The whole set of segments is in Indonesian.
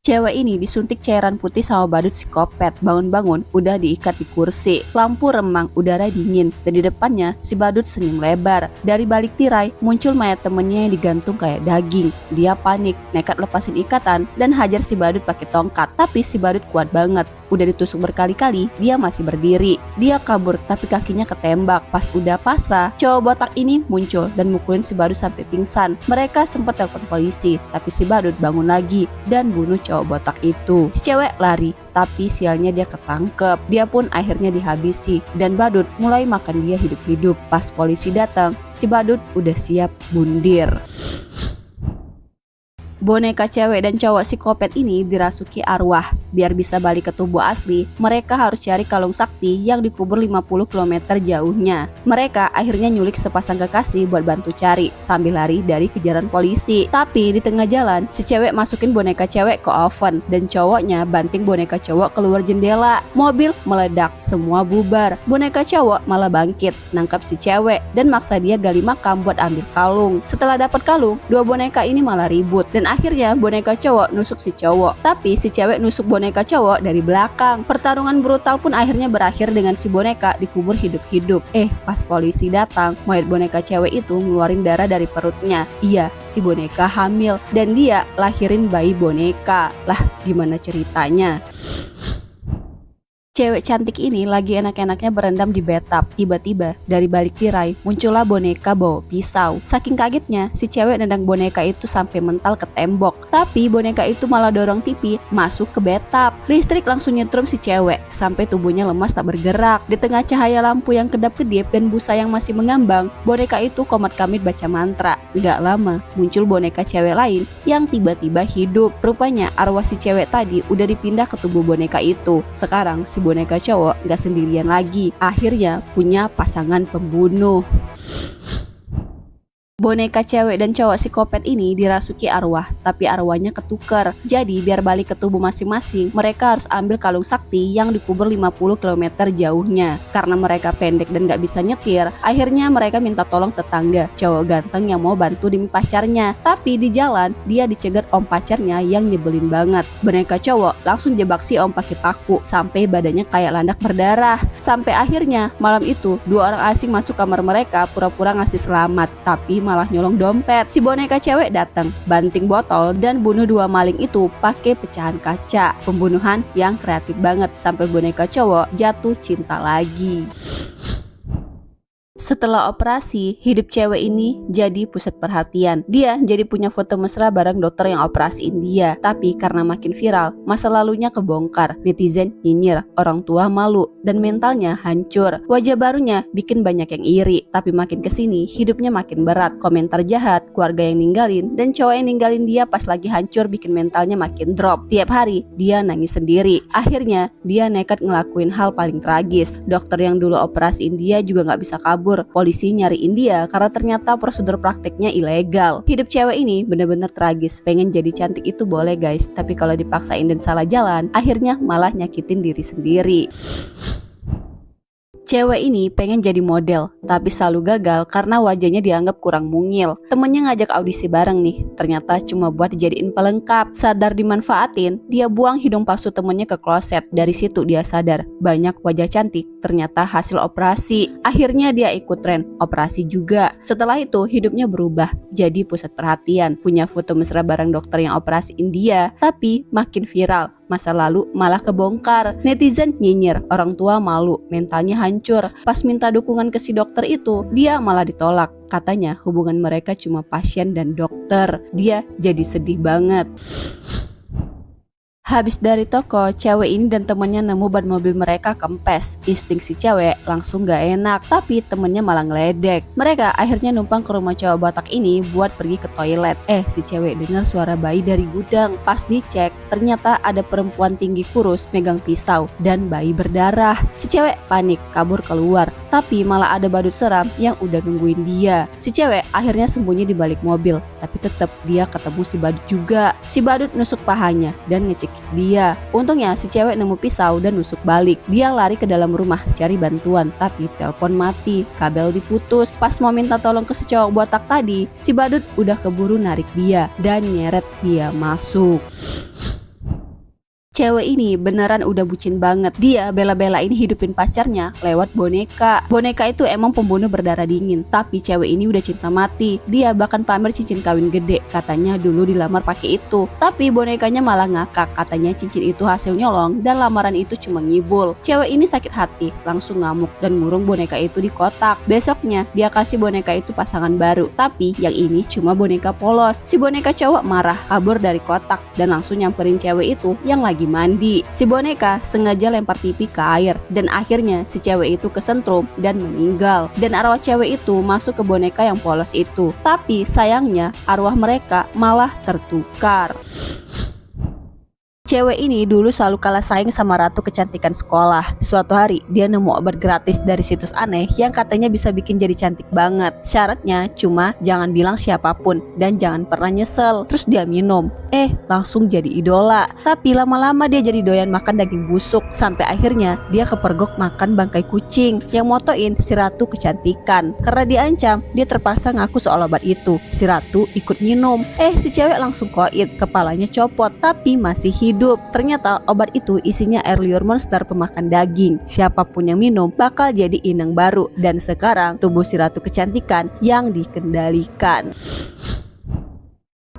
Cewek ini disuntik cairan putih sama badut psikopat. Bangun-bangun udah diikat di kursi. Lampu remang, udara dingin, dan di depannya si badut senyum lebar. Dari balik tirai muncul mayat temennya yang digantung kayak daging. Dia panik, nekat lepasin ikatan dan hajar si badut pakai tongkat. Tapi si badut kuat banget. Udah ditusuk berkali-kali, dia masih berdiri. Dia kabur tapi kakinya ketembak. Pas udah pasrah, cowok botak ini muncul dan mukulin si badut sampai pingsan. Mereka sempat telepon polisi, tapi si badut bangun lagi dan bunuh cowok botak itu. Si cewek lari, tapi sialnya dia ketangkep. Dia pun akhirnya dihabisi dan badut mulai makan dia hidup-hidup. Pas polisi datang, si badut udah siap bundir. Boneka cewek dan cowok psikopat ini dirasuki arwah. Biar bisa balik ke tubuh asli, mereka harus cari kalung sakti yang dikubur 50 km jauhnya. Mereka akhirnya nyulik sepasang kekasih buat bantu cari sambil lari dari kejaran polisi. Tapi di tengah jalan, si cewek masukin boneka cewek ke oven dan cowoknya banting boneka cowok keluar jendela. Mobil meledak, semua bubar. Boneka cowok malah bangkit, nangkap si cewek dan maksa dia gali makam buat ambil kalung. Setelah dapat kalung, dua boneka ini malah ribut dan akhirnya boneka cowok nusuk si cowok, tapi si cewek nusuk boneka cowok dari belakang. Pertarungan brutal pun akhirnya berakhir dengan si boneka dikubur hidup-hidup. Pas polisi datang, mayat boneka cewek itu ngeluarin darah dari perutnya. Iya, si boneka hamil dan dia lahirin bayi boneka. Lah, gimana ceritanya? Cewek cantik ini lagi enak-enaknya berendam di bathtub. Tiba-tiba dari balik tirai muncullah boneka bawa pisau. Saking kagetnya, si cewek nendang boneka itu sampai mental ke tembok. Tapi boneka itu malah dorong TV masuk ke bathtub. Listrik langsung nyetrum si cewek sampai tubuhnya lemas tak bergerak. Di tengah cahaya lampu yang kedap-kedip dan busa yang masih mengambang, boneka itu komat-kamit baca mantra. Gak lama muncul boneka cewek lain yang tiba-tiba hidup. Rupanya arwah si cewek tadi udah dipindah ke tubuh boneka itu. Sekarang si boneka cowok gak sendirian lagi, akhirnya punya pasangan pembunuh. Boneka cewek dan cowok psikopat ini dirasuki arwah, tapi arwahnya ketuker. Jadi biar balik ke tubuh masing-masing, mereka harus ambil kalung sakti yang dikubur 50 km jauhnya. Karena mereka pendek dan gak bisa nyetir, akhirnya mereka minta tolong tetangga, cowok ganteng yang mau bantu demi pacarnya. Tapi di jalan, dia dicegat om pacarnya yang nyebelin banget. Boneka cowok langsung jebak si om pakai paku, sampai badannya kayak landak berdarah. Sampai akhirnya malam itu, dua orang asing masuk kamar mereka pura-pura ngasih selamat, tapi malah nyolong dompet. Si boneka cewek datang, banting botol dan bunuh dua maling itu pakai pecahan kaca. Pembunuhan yang kreatif banget sampai boneka cowok jatuh cinta lagi. Setelah operasi, hidup cewek ini jadi pusat perhatian. Dia jadi punya foto mesra bareng dokter yang operasiin dia. Tapi karena makin viral, masa lalunya kebongkar. Netizen nyinyir, orang tua malu, dan mentalnya hancur. Wajah barunya bikin banyak yang iri. Tapi makin kesini, hidupnya makin berat. Komentar jahat, keluarga yang ninggalin, dan cowok yang ninggalin dia pas lagi hancur bikin mentalnya makin drop. Tiap hari, dia nangis sendiri. Akhirnya, dia nekat ngelakuin hal paling tragis. Dokter yang dulu operasiin dia juga gak bisa kabur. Polisi nyariin dia karena ternyata prosedur prakteknya ilegal. Hidup cewek ini bener-bener tragis. Pengen jadi cantik itu boleh guys, tapi kalau dipaksain dan salah jalan, akhirnya malah nyakitin diri sendiri. Cewek ini pengen jadi model, tapi selalu gagal karena wajahnya dianggap kurang mungil. Temennya ngajak audisi bareng nih, ternyata cuma buat dijadiin pelengkap. Sadar dimanfaatin, dia buang hidung palsu temennya ke kloset. Dari situ dia sadar, banyak wajah cantik ternyata hasil operasi. Akhirnya dia ikut tren, operasi juga. Setelah itu hidupnya berubah, jadi pusat perhatian. Punya foto mesra bareng dokter yang operasiin dia, tapi makin viral. Masa lalu malah kebongkar. Netizen nyinyir, orang tua malu, mentalnya hancur. Pas minta dukungan ke si dokter itu, dia malah ditolak. Katanya hubungan mereka cuma pasien dan dokter. Dia jadi sedih banget. Habis dari toko, cewek ini dan temennya nemu ban mobil mereka kempes. Insting si cewek langsung gak enak, tapi temennya malah ngeledek. Mereka akhirnya numpang ke rumah cowok botak ini buat pergi ke toilet. Si cewek dengar suara bayi dari gudang. Pas dicek, ternyata ada perempuan tinggi kurus megang pisau dan bayi berdarah. Si cewek panik, kabur keluar. Tapi malah ada badut seram yang udah nungguin dia. Si cewek akhirnya sembunyi di balik mobil, tapi tetap dia ketemu si badut juga. Si badut nusuk pahanya dan ngecek dia. Untungnya si cewek nemu pisau dan nusuk balik. Dia lari ke dalam rumah cari bantuan, tapi telepon mati, kabel diputus. Pas mau minta tolong ke si cowok botak tadi, si badut udah keburu narik dia dan nyeret dia masuk. Cewek ini beneran udah bucin banget. Dia bela-belain hidupin pacarnya lewat boneka. Boneka itu emang pembunuh berdarah dingin, tapi cewek ini udah cinta mati. Dia bahkan pamer cincin kawin gede, katanya dulu dilamar pakai itu. Tapi bonekanya malah ngakak, katanya cincin itu hasil nyolong dan lamaran itu cuma ngibul. Cewek ini sakit hati, langsung ngamuk dan ngurung boneka itu di kotak. Besoknya dia kasih boneka itu pasangan baru, tapi yang ini cuma boneka polos. Si boneka cowok marah, kabur dari kotak dan langsung nyamperin cewek itu yang lagi mandi. Si boneka sengaja lempar TV ke air dan akhirnya si cewek itu kesentrum dan meninggal. Dan arwah cewek itu masuk ke boneka yang polos itu. Tapi sayangnya arwah mereka malah tertukar. Cewek ini dulu selalu kalah saing sama ratu kecantikan sekolah. Suatu hari dia nemu obat gratis dari situs aneh yang katanya bisa bikin jadi cantik banget. Syaratnya cuma jangan bilang siapapun dan jangan pernah nyesel. Terus dia minum. Langsung jadi idola. Tapi lama-lama dia jadi doyan makan daging busuk. Sampai akhirnya dia kepergok makan bangkai kucing yang motoin si ratu kecantikan. Karena diancam, dia terpaksa ngaku soal obat itu. Si ratu ikut minum. Si cewek langsung koit, kepalanya copot tapi masih hidup. Ternyata obat itu isinya air liur monster pemakan daging. Siapapun yang minum bakal jadi inang baru. Dan sekarang tubuh si ratu kecantikan yang dikendalikan.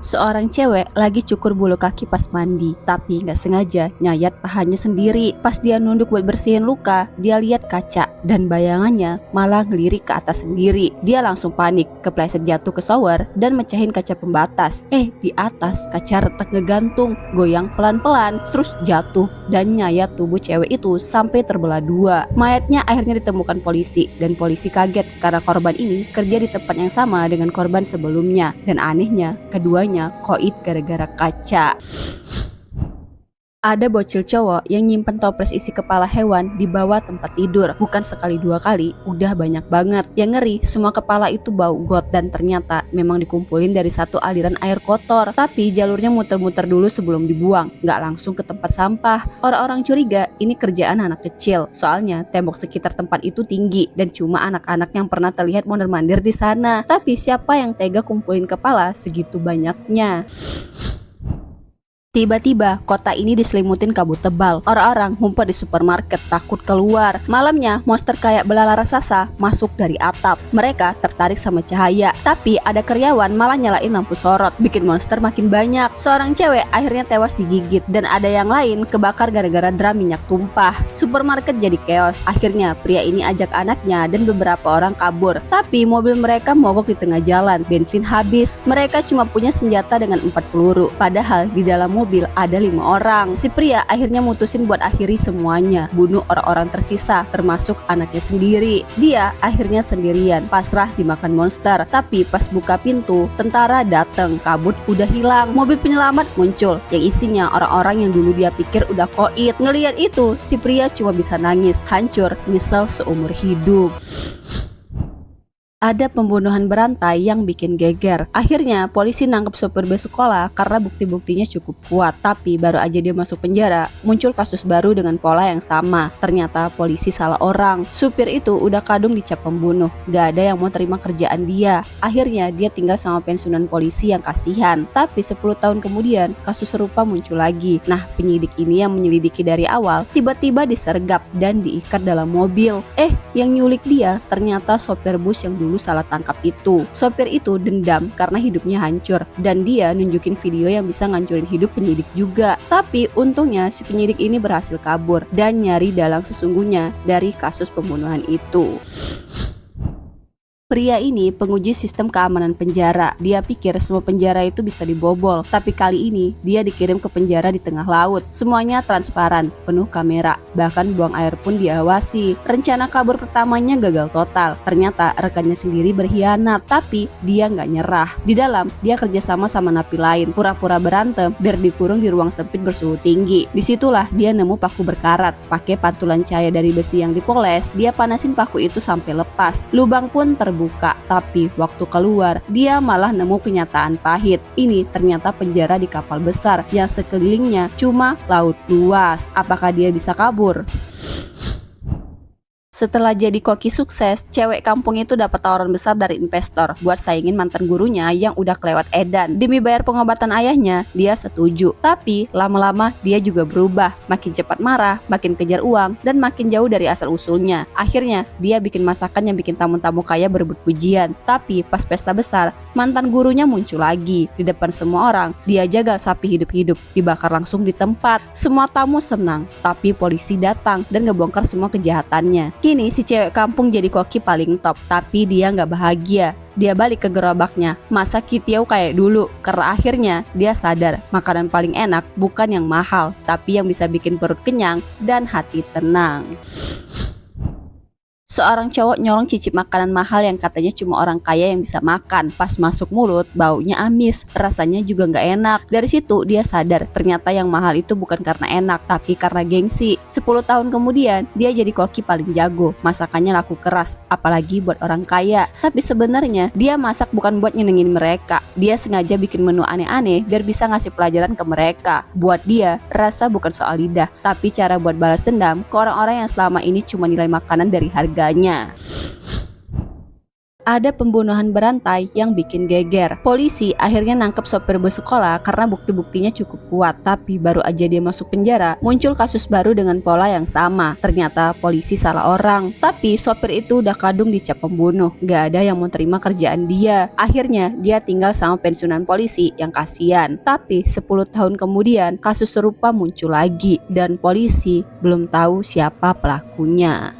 Seorang cewek lagi cukur bulu kaki pas mandi, tapi nggak sengaja nyayat pahanya sendiri. Pas dia nunduk buat bersihin luka, dia lihat kaca dan bayangannya malah ngelirik ke atas sendiri. Dia langsung panik, kepleset jatuh ke shower dan mecahin kaca pembatas. Di atas kaca retak ngegantung, goyang pelan-pelan, terus jatuh dan nyayat tubuh cewek itu sampai terbelah dua. Mayatnya akhirnya ditemukan polisi dan polisi kaget karena korban ini kerja di tempat yang sama dengan korban sebelumnya. Dan anehnya, keduanya koit gara-gara kaca. Ada bocil cowok yang nyimpen toples isi kepala hewan di bawah tempat tidur. Bukan sekali dua kali, udah banyak banget. Yang ngeri, semua kepala itu bau got dan ternyata memang dikumpulin dari satu aliran air kotor. Tapi jalurnya muter-muter dulu sebelum dibuang, nggak langsung ke tempat sampah. Orang-orang curiga ini kerjaan anak kecil. Soalnya tembok sekitar tempat itu tinggi dan cuma anak-anak yang pernah terlihat mondar-mandir di sana. Tapi siapa yang tega kumpulin kepala segitu banyaknya? Tiba-tiba kota ini diselimutin kabut tebal. Orang-orang ngumpet di supermarket takut keluar. Malamnya monster kayak belalar raksasa masuk dari atap. Mereka tertarik sama cahaya, tapi ada karyawan malah nyalain lampu sorot, bikin monster makin banyak. Seorang cewek akhirnya tewas digigit dan ada yang lain kebakar gara-gara drum minyak tumpah. Supermarket jadi chaos. Akhirnya pria ini ajak anaknya dan beberapa orang kabur, tapi mobil mereka mogok di tengah jalan. Bensin habis. Mereka cuma punya senjata dengan 4 peluru. Padahal di dalam mobil ada 5 orang. Si pria akhirnya mutusin buat akhiri semuanya, bunuh orang-orang tersisa termasuk anaknya sendiri. Dia akhirnya sendirian, pasrah dimakan monster. Tapi pas buka pintu, tentara dateng, kabut udah hilang. Mobil penyelamat muncul yang isinya orang-orang yang dulu dia pikir udah koit. Ngelihat itu, si pria cuma bisa nangis, hancur, nyesel seumur hidup. Ada pembunuhan berantai yang bikin geger. Akhirnya polisi nangkep sopir bus sekolah karena bukti-buktinya cukup kuat. Tapi baru aja dia masuk penjara, muncul kasus baru dengan pola yang sama. Ternyata polisi salah orang. Supir itu udah kadung dicap pembunuh. Gak ada yang mau terima kerjaan dia. Akhirnya dia tinggal sama pensiunan polisi yang kasihan. Tapi 10 tahun kemudian kasus serupa muncul lagi. Nah, penyidik ini yang menyelidiki dari awal tiba-tiba disergap dan diikat dalam mobil. Yang nyulik dia ternyata sopir bus yang dulu salah tangkap itu. Sopir itu dendam karena hidupnya hancur dan dia nunjukin video yang bisa ngancurin hidup penyidik juga. Tapi untungnya si penyidik ini berhasil kabur dan nyari dalang sesungguhnya dari kasus pembunuhan itu. Pria ini penguji sistem keamanan penjara. Dia pikir semua penjara itu bisa dibobol, tapi kali ini dia dikirim ke penjara di tengah laut. Semuanya transparan, penuh kamera, bahkan buang air pun diawasi. Rencana kabur pertamanya gagal total. Ternyata rekannya sendiri berkhianat, tapi dia nggak nyerah. Di dalam, dia kerjasama sama napi lain, pura-pura berantem biar dikurung di ruang sempit bersuhu tinggi. Disitulah dia nemu paku berkarat. Pakai pantulan cahaya dari besi yang dipoles, dia panasin paku itu sampai lepas. Lubang pun terbuka. Tapi waktu keluar, dia malah nemu kenyataan pahit. Ini ternyata penjara di kapal besar yang sekelilingnya cuma laut luas. Apakah dia bisa kabur? Setelah jadi koki sukses, cewek kampung itu dapat tawaran besar dari investor buat saingin mantan gurunya yang udah kelewat edan. Demi bayar pengobatan ayahnya, dia setuju. Tapi lama-lama dia juga berubah, makin cepat marah, makin kejar uang, dan makin jauh dari asal-usulnya. Akhirnya, dia bikin masakan yang bikin tamu-tamu kaya berebut pujian. Tapi pas pesta besar, mantan gurunya muncul lagi. Di depan semua orang, dia jagal sapi hidup-hidup, dibakar langsung di tempat. Semua tamu senang, tapi polisi datang dan ngebongkar semua kejahatannya. Kini si cewek kampung jadi koki paling top, tapi dia nggak bahagia. Dia balik ke gerobaknya, masak kitiau kayak dulu, karena akhirnya dia sadar makanan paling enak bukan yang mahal, tapi yang bisa bikin perut kenyang dan hati tenang. Seorang cowok nyolong cicip makanan mahal yang katanya cuma orang kaya yang bisa makan. Pas masuk mulut, baunya amis, rasanya juga nggak enak. Dari situ dia sadar ternyata yang mahal itu bukan karena enak, tapi karena gengsi. 10 tahun kemudian, dia jadi koki paling jago. Masakannya laku keras, apalagi buat orang kaya. Tapi sebenarnya dia masak bukan buat nyenengin mereka. Dia sengaja bikin menu aneh-aneh biar bisa ngasih pelajaran ke mereka. Buat dia, rasa bukan soal lidah, tapi cara buat balas dendam ke orang-orang yang selama ini cuma nilai makanan dari harga. Ada pembunuhan berantai yang bikin geger. Polisi akhirnya nangkep sopir bus sekolah karena bukti-buktinya cukup kuat. Tapi baru aja dia masuk penjara, muncul kasus baru dengan pola yang sama. Ternyata polisi salah orang. Tapi sopir itu udah kadung dicap pembunuh. Gak ada yang mau terima kerjaan dia. Akhirnya dia tinggal sama pensiunan polisi yang kasihan. Tapi 10 tahun kemudian kasus serupa muncul lagi. Dan polisi belum tahu siapa pelakunya.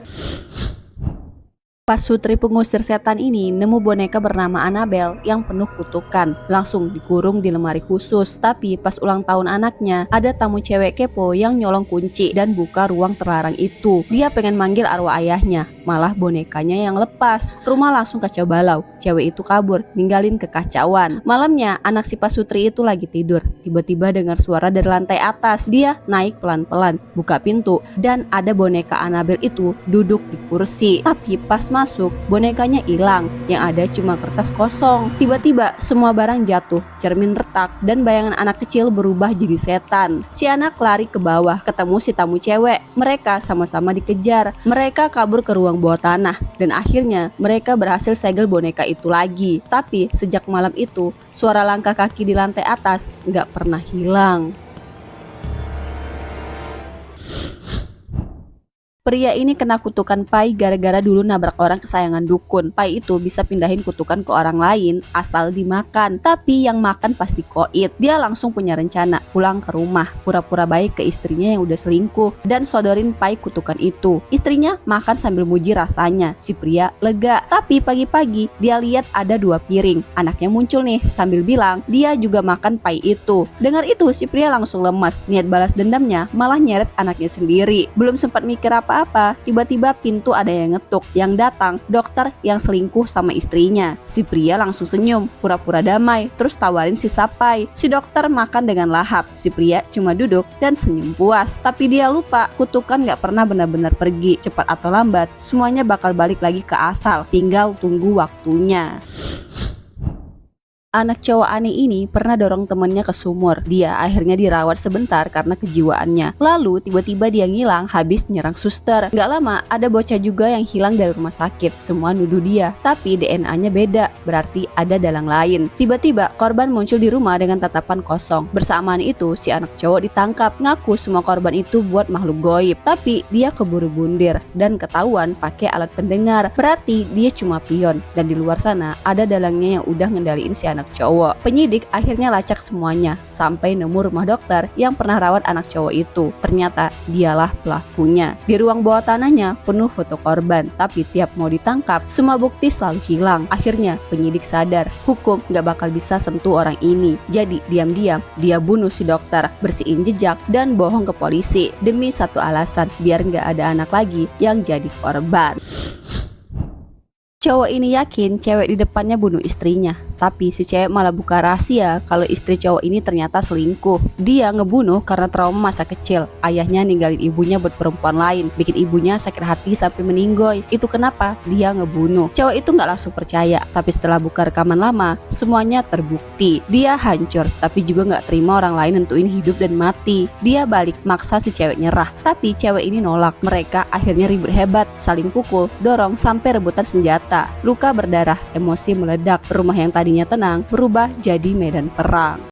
Pas Sutri pengusir setan ini nemu boneka bernama Annabelle yang penuh kutukan, langsung dikurung di lemari khusus. Tapi pas ulang tahun anaknya, ada tamu cewek kepo yang nyolong kunci dan buka ruang terlarang itu. Dia pengen manggil arwah ayahnya, malah bonekanya yang lepas. Rumah langsung kacau balau. Cewek itu kabur, ninggalin kekacauan. Malamnya, anak si Pak Sutri itu lagi tidur. Tiba-tiba dengar suara dari lantai atas. Dia naik pelan-pelan, buka pintu, dan ada boneka Annabelle itu duduk di kursi. Tapi pas masuk, bonekanya hilang. Yang ada cuma kertas kosong. Tiba-tiba semua barang jatuh, cermin retak, dan bayangan anak kecil berubah jadi setan. Si anak lari ke bawah, ketemu si tamu cewek. Mereka sama-sama dikejar. Mereka kabur ke ruang bawah tanah, dan akhirnya mereka berhasil segel boneka itu lagi. Tapi sejak malam itu, suara langkah kaki di lantai atas nggak pernah hilang. Pria ini kena kutukan Pai gara-gara dulu nabrak orang kesayangan dukun. Pai itu bisa pindahin kutukan ke orang lain asal dimakan. Tapi yang makan pasti koit. Dia langsung punya rencana pulang ke rumah, pura-pura baik ke istrinya yang udah selingkuh, dan sodorin Pai kutukan itu. Istrinya makan sambil muji rasanya. Si pria lega. Tapi pagi-pagi dia lihat ada 2 piring. Anaknya muncul nih sambil bilang dia juga makan Pai itu. Dengar itu si pria langsung lemas. Niat balas dendamnya malah nyeret anaknya sendiri. Belum sempat mikir apa-apa, tiba-tiba pintu ada yang ngetuk. Yang datang dokter yang selingkuh sama istrinya. Si pria langsung senyum, pura-pura damai, terus tawarin si Pai. Si dokter makan dengan lahap. Si pria cuma duduk dan senyum puas. Tapi dia lupa, kutukan gak pernah benar-benar pergi. Cepat atau lambat, semuanya bakal balik lagi ke asal. Tinggal tunggu waktunya. Anak cowok aneh ini pernah dorong temennya ke sumur. Dia akhirnya dirawat sebentar karena kejiwaannya. Lalu tiba-tiba dia ngilang habis nyerang suster. Gak lama ada bocah juga yang hilang dari rumah sakit. Semua nuduh dia, tapi DNA-nya beda, berarti ada dalang lain. Tiba-tiba korban muncul di rumah dengan tatapan kosong. Bersamaan itu si anak cowok ditangkap, ngaku semua korban itu buat makhluk goib. Tapi dia keburu bundir dan ketahuan pakai alat pendengar. Berarti dia cuma pion, dan di luar sana ada dalangnya yang udah ngendaliin si anak cowok. Penyidik akhirnya lacak semuanya sampai nemu rumah dokter yang pernah rawat anak cowok itu. Ternyata dialah pelakunya. Di ruang bawah tanahnya penuh foto korban, tapi tiap mau ditangkap semua bukti selalu hilang. Akhirnya penyidik sadar hukum gak bakal bisa sentuh orang ini. Jadi diam-diam dia bunuh si dokter, bersihin jejak, dan bohong ke polisi demi satu alasan, biar gak ada anak lagi yang jadi korban. Cowok ini yakin cewek di depannya bunuh istrinya, tapi si cewek malah buka rahasia kalau istri cowok ini ternyata selingkuh. Dia ngebunuh karena trauma masa kecil. Ayahnya ninggalin ibunya buat perempuan lain, bikin ibunya sakit hati sampai meninggoy. Itu kenapa dia ngebunuh. Cowok itu nggak langsung percaya, tapi setelah buka rekaman lama, semuanya terbukti. Dia hancur, tapi juga nggak terima orang lain nentuin hidup dan mati. Dia balik maksa si cewek nyerah, tapi cewek ini nolak. Mereka akhirnya ribut hebat, saling pukul, dorong sampai rebutan senjata. Luka berdarah, emosi meledak, rumah yang tadinya tenang berubah jadi medan perang.